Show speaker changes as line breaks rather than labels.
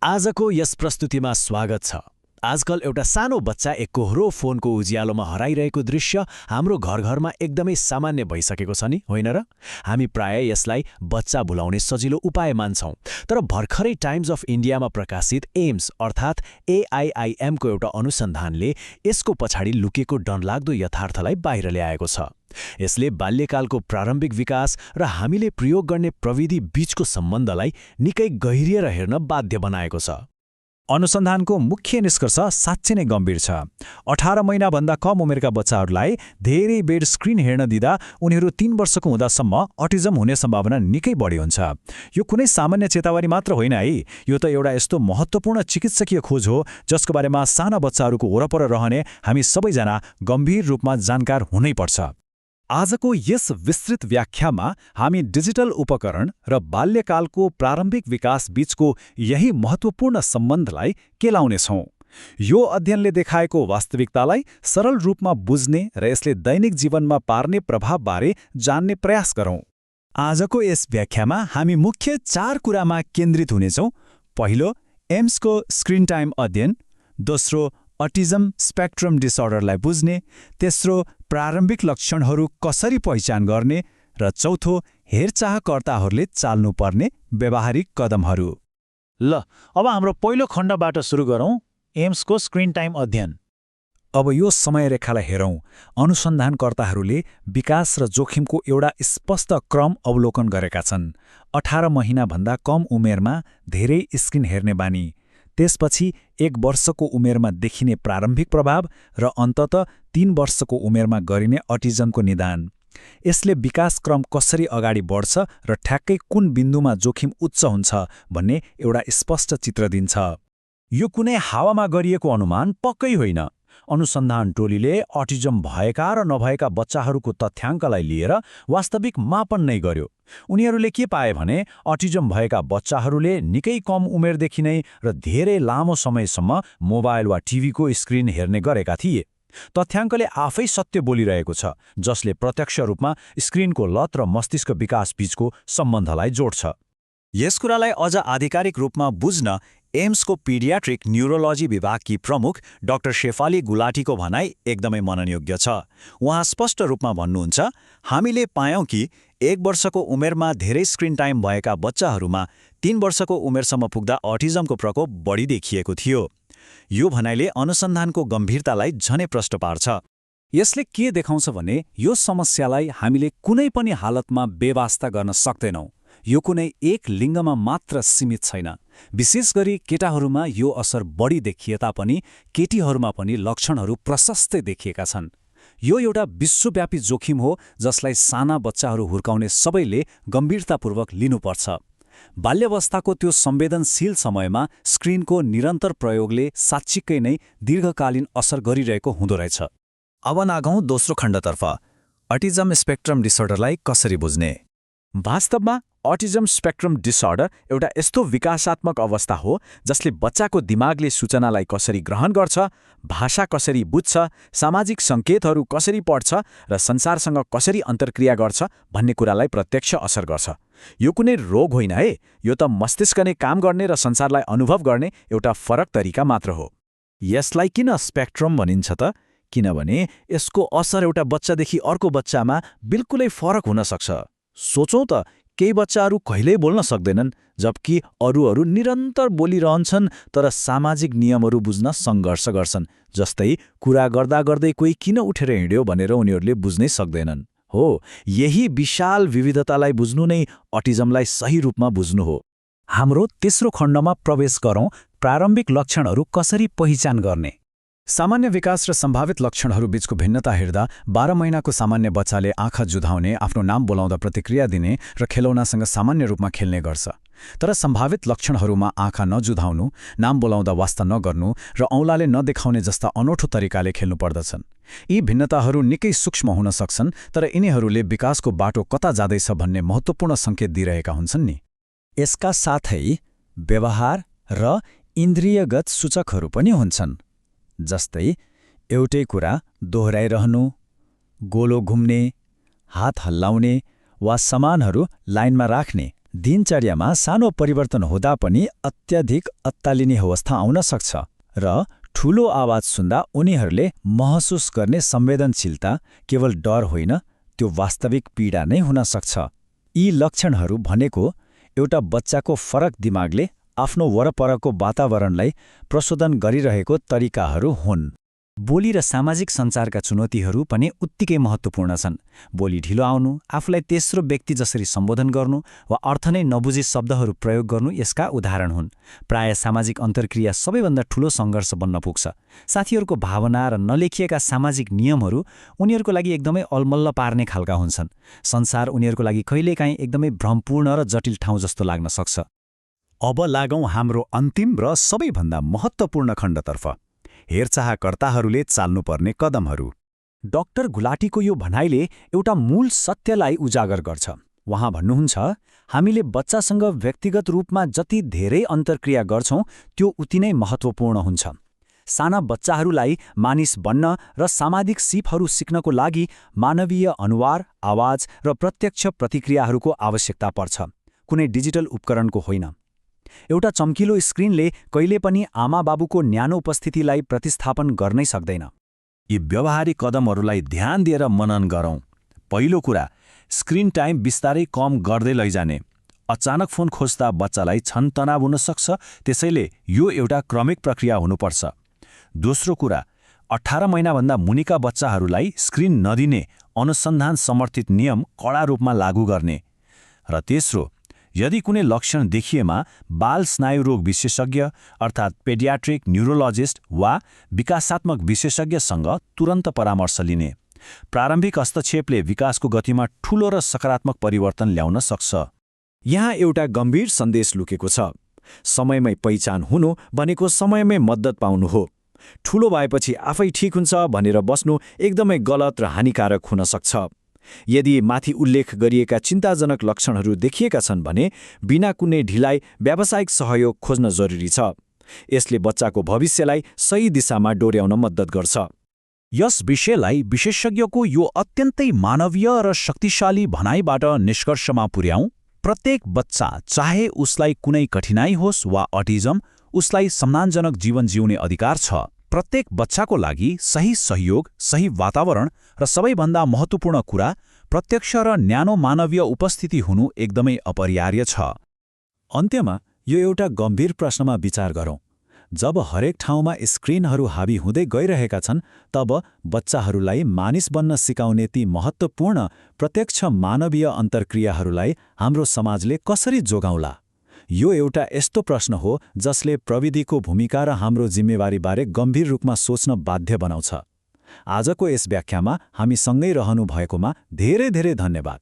आजको यस प्रस्तुतिमा स्वागत छ। आजकल एउटा सानो बच्चा एक कोहरो फोनको उज्यालोमा हराइरहेको दृश्य हाम्रो घरघरमा एकदमै सामान्य भइसकेको छ नि, होइन र? हामी प्राय यसलाई बच्चा भुलाउने सजिलो उपाय मान्छौं। तर भर्खरै टाइम्स अफ इन्डियामा प्रकाशित एम्स अर्थात् AIIM को एउटा अनुसन्धानले यसको पछाडि लुकेको डरलाग्दो यथार्थलाई बाहिर ल्याएको छ। यसले बाल्यकालको प्रारम्भिक विकास र हामीले प्रयोग गर्ने प्रविधि बीचको सम्बन्धलाई निकै गहिरिएर हेर्न बाध्य बनाएको छ।
अनुसन्धानको मुख्य निष्कर्ष साँच्चै नै गम्भीर छ। 18 महिनाभन्दा कम उमेरका बच्चाहरूलाई धेरै बेर स्क्रिन हेर्न दिँदा उनीहरू 3 वर्षको हुँदासम्म अटिजम हुने सम्भावना निकै बढी हुन्छ। यो कुनै सामान्य चेतावनी मात्र होइन है, यो त एउटा यस्तो महत्त्वपूर्ण चिकित्सकीय खोज हो जसको बारेमा साना बच्चाहरूको वरपर रहने हामी सबैजना गम्भीर रूपमा जानकार हुनैपर्छ। आजको यस विस्तृत व्याख्यामा हामी डिजिटल उपकरण र बाल्यकालको प्रारम्भिक विकास बीचको यही महत्त्वपूर्ण सम्बन्धलाई केलाउनेछौँ। यो अध्ययनले देखाएको वास्तविकतालाई सरल रूपमा बुझ्ने र यसले दैनिक जीवनमा पार्ने प्रभावबारे जान्ने प्रयास गरौँ। आजको यस व्याख्यामा हामी मुख्य 4 कुरामा केन्द्रित हुनेछौँ। पहिलो, एम्सको स्क्रिन टाइम अध्ययन। दोस्रो, अटिजम स्पेक्ट्रम डिसअर्डरलाई बुझ्ने। तेस्रो, प्रारम्भिक लक्षणहरू कसरी पहिचान गर्ने। र चौथो, हेरचाहकर्ताहरूले चाल्नुपर्ने व्यावहारिक कदमहरू।
ल, अब हाम्रो पहिलो खण्डबाट सुरु गरौँ, एम्सको स्क्रिन टाइम अध्ययन।
अब यो समयरेखालाई हेरौँ। अनुसन्धानकर्ताहरूले विकास र जोखिमको एउटा स्पष्ट क्रम अवलोकन गरेका छन्। 18 महिनाभन्दा कम उमेरमा धेरै स्क्रिन हेर्ने बानी, त्यसपछि 1 वर्षको उमेरमा देखिने प्रारम्भिक प्रभाव र अन्ततः 3 वर्षको उमेरमा गरिने अटिजमको निदान। यसले विकास क्रम कसरी अगाडि बढ्छ र ठ्याक्कै कुन बिन्दुमा जोखिम उच्च हुन्छ भन्ने एउटा स्पष्ट चित्र दिन्छ। यो कुनै हावामा गरिएको अनुमान पक्कै होइन। अनुसन्धान टोलीले अटिजम भएका र नभएका बच्चाहरूको तथ्याङ्कलाई लिएर वास्तविक मापन नै गर्यो। उनीहरूले के पाए भने अटिजम भएका बच्चाहरूले निकै कम उमेरदेखि नै र धेरै लामो समयसम्म मोबाइल वा टिभीको स्क्रिन हेर्ने गरेका थिए। तथ्याङ्कले आफै सत्य बोलिरहेको छ, जसले प्रत्यक्ष रूपमा स्क्रिनको लत र मस्तिष्क विकास बीचको सम्बन्धलाई जोड्छ। यस कुरालाई अझ आधिकारिक रूपमा बुझ्न एम्सको पीडियाट्रिक न्युरोलोजी विभागकी प्रमुख डाक्टर शेफाली गुलाटीको भनाई एकदमै मननयोग्य छ। उहाँ स्पष्ट रूपमा भन्नुहुन्छ, हामीले पायौँ कि 1 वर्षको उमेरमा धेरै स्क्रिन टाइम भएका बच्चाहरूमा 3 वर्षको उमेरसम्म पुग्दा अटिजमको प्रकोप बढी देखिएको थियो। यो भनाइले अनुसन्धानको गम्भीरतालाई झनै प्रष्ट पार्छ। यसले के देखाउँछ भने यो समस्यालाई हामीले कुनै पनि हालतमा बेवास्ता गर्न सक्दैनौँ। यो कुनै एक लिङ्गमा मात्र सीमित छैन। विशेष गरी केटाहरूमा यो असर बढी देखिए तापनि केटीहरूमा पनि लक्षणहरू प्रशस्तै देखिएका छन्। यो एउटा विश्वव्यापी जोखिम हो जसलाई साना बच्चाहरू हुर्काउने सबैले गम्भीरतापूर्वक लिनुपर्छ। बाल्यावस्थाको त्यो संवेदनशील समयमा स्क्रिनको निरन्तर प्रयोगले साच्चिकै नै दीर्घकालीन असर गरिरहेको हुँदो रहेछ। अब नागौँ दोस्रो खण्डतर्फ, अटिजम स्पेक्ट्रम डिसअर्डरलाई कसरी बुझ्ने। वास्तवमा अटिजम स्पेक्ट्रम डिसअर्डर एउटा यस्तो विकासात्मक अवस्था हो जसले बच्चाको दिमागले सूचनालाई कसरी ग्रहण गर्छ, भाषा कसरी बुझ्छ, सामाजिक सङ्केतहरू कसरी पढ्छ र संसारसँग कसरी अन्तर्क्रिया गर्छ भन्ने कुरालाई प्रत्यक्ष असर गर्छ। यो कुनै रोग होइन है, यो त मस्तिष्क नै काम गर्ने र संसारलाई अनुभव गर्ने एउटा फरक तरिका मात्र हो। यसलाई किन स्पेक्ट्रम भनिन्छ त? किनभने यसको असर एउटा बच्चादेखि अर्को बच्चामा बिल्कुलै फरक हुन सक्छ। सोचौँ त, केही बच्चाहरू कहिल्यै बोल्न सक्दैनन्, जबकि अरूहरू निरन्तर बोलिरहन्छन् तर सामाजिक नियमहरू बुझ्न सङ्घर्ष गर्छन्। जस्तै कुरा गर्दा गर्दै कोही किन उठेर हिँड्यो भनेर उनीहरूले बुझ्नै सक्दैनन्। हो, यही विशाल विविधतालाई बुझ्नु नै अटिजमलाई सही रूपमा बुझ्नु हो। हाम्रो तेस्रो खण्डमा प्रवेश गरौँ, प्रारम्भिक लक्षणहरू कसरी पहिचान गर्ने। सामान्य विकास र सम्भावित लक्षणहरू बीचको भिन्नता हेर्दा 12 महिनाको सामान्य बच्चाले आँखा जुधाउने, आफ्नो नाम बोलाउँदा प्रतिक्रिया दिने र खेलौनासँग सामान्य रूपमा खेल्ने गर्छ। तर सम्भावित लक्षणहरूमा आँखा नजुधाउनु, नाम बोलाउँदा वास्ता नगर्नु र औँलाले नदेखाउने जस्ता अनौठो तरिकाले खेल्नु पर्दछन्। यी भिन्नताहरू निकै सूक्ष्म हुन सक्छन्, तर यिनीहरूले विकासको बाटो कता जाँदैछ भन्ने महत्त्वपूर्ण सङ्केत दिइरहेका हुन्छन् नि। यसका साथै व्यवहार र इन्द्रियगत सूचकहरू पनि हुन्छन्। जस्तै एउटै कुरा दोहोऱ्याइरहनु, गोलो घुम्ने, हात हल्लाउने वा सामानहरू लाइनमा राख्ने दिनचर्यामा सानो परिवर्तन हुँदा पनि अत्याधिक अत्तालिने अवस्था आउन सक्छ र ठूलो आवाज सुन्दा उनीहरूले महसुस गर्ने संवेदनशीलता केवल डर होइन, त्यो वास्तविक पीडा नै हुन सक्छ। यी लक्षणहरू भनेको एउटा बच्चाको फरक दिमागले आफ्नो वरपरको वातावरणलाई प्रशोधन गरिरहेको तरिकाहरू हुन्। बोली र सामाजिक सञ्चारका चुनौतीहरू पनि उत्तिकै महत्त्वपूर्ण छन्। बोली ढिलो आउनु, आफूलाई तेस्रो व्यक्ति जसरी सम्बोधन गर्नु वा अर्थ नै नबुझी शब्दहरू प्रयोग गर्नु यसका उदाहरण हुन्। प्राय सामाजिक अन्तर्क्रिया सबैभन्दा ठूलो सङ्घर्ष बन्न पुग्छ। साथीहरूको भावना र नलेखिएका सामाजिक नियमहरू उनीहरूको लागि एकदमै अलमल्ल पार्ने खालका हुन्छन्। संसार उनीहरूको लागि कहिलेकाहीँ एकदमै भ्रमपूर्ण र जटिल ठाउँ जस्तो लाग्न सक्छ।
अब लागौँ हाम्रो अन्तिम र सबैभन्दा महत्त्वपूर्ण खण्डतर्फ, हेरचाहकर्ताहरूले चाल्नुपर्ने कदमहरू।
डाक्टर गुलाटीको यो भनाइले एउटा मूल सत्यलाई उजागर गर्छ। उहाँ भन्नुहुन्छ, हामीले बच्चासँग व्यक्तिगत रूपमा जति धेरै अन्तर्क्रिया गर्छौं त्यो उति नै महत्त्वपूर्ण हुन्छ। साना बच्चाहरूलाई मानिस बन्न र सामाजिक सिपहरू सिक्नको लागि मानवीय अनुहार, आवाज र प्रत्यक्ष प्रतिक्रियाहरूको आवश्यकता पर्छ, कुनै डिजिटल उपकरणको होइन। एउटा चम्किलो स्क्रिनले कहिले पनि आमाबाबुको न्यानो उपस्थितिलाई प्रतिस्थापन गर्नै सक्दैन।
यी व्यावहारिक कदमहरूलाई ध्यान दिएर मनन गरौँ। पहिलो कुरा, स्क्रिन टाइम बिस्तारै कम गर्दै लैजाने। अचानक फोन खोज्दा बच्चालाई क्षण तनाव हुन सक्छ, त्यसैले यो एउटा क्रमिक प्रक्रिया हुनुपर्छ। दोस्रो कुरा, 18 महिनाभन्दा मुनिका बच्चाहरूलाई स्क्रिन नदिने अनुसन्धान समर्थित नियम कडा रूपमा लागू गर्ने। र तेस्रो, यदि कुनै लक्षण देखिएमा बाल स्नायुरोग विशेषज्ञ अर्थात् पेडियाट्रिक न्युरोलोजिस्ट वा विकासात्मक विशेषज्ञसँग तुरन्त परामर्श लिने। प्रारम्भिक हस्तक्षेपले विकासको गतिमा ठूलो र सकारात्मक परिवर्तन ल्याउन सक्छ।
यहाँ एउटा गम्भीर सन्देश लुकेको छ। समयमै पहिचान हुनु भनेको समयमै मद्दत पाउनु हो। ठूलो भएपछि आफै ठिक हुन्छ भनेर बस्नु एकदमै गलत र हानिकारक हुन सक्छ। यदि माथि उल्लेख गरिएका चिन्ताजनक लक्षणहरू देखिएका छन् भने बिना कुनै ढिलाइ व्यावसायिक सहयोग खोज्न जरुरी छ। यसले बच्चाको भविष्यलाई सही दिशामा डोर्याउन मद्दत गर्छ।
यस विषयलाई विशेषज्ञको यो अत्यन्तै मानवीय र शक्तिशाली भनाइबाट निष्कर्षमा पुर्याउँ। प्रत्येक बच्चा, चाहे उसलाई कुनै कठिनाइ होस् वा अटिजम, उसलाई सम्मानजनक जीवन जिउने अधिकार छ। प्रत्येक बच्चाको लागि सही सहयोग, सही वातावरण र सबैभन्दा महत्त्वपूर्ण कुरा, प्रत्यक्ष र न्यानो मानवीय उपस्थिति हुनु एकदमै अपरिहार्य छ।
अन्त्यमा यो एउटा गम्भीर प्रश्नमा विचार गरौँ। जब हरेक ठाउँमा स्क्रिनहरू हावी हुँदै गइरहेका छन्, तब बच्चाहरूलाई मानिस बन्न सिकाउने ती महत्त्वपूर्ण प्रत्यक्ष मानवीय अन्तर्क्रियाहरूलाई हाम्रो समाजले कसरी जोगाउला? यो एउटा यस्तो प्रश्न हो जसले प्रविधिको भूमिका र हाम्रो जिम्मेवारीबारे गम्भीर रूपमा सोच्न बाध्य बनाउँछ। आजको यस व्याख्यामा हामी सँगै रहनु भएकोमा धेरै धेरै धन्यवाद।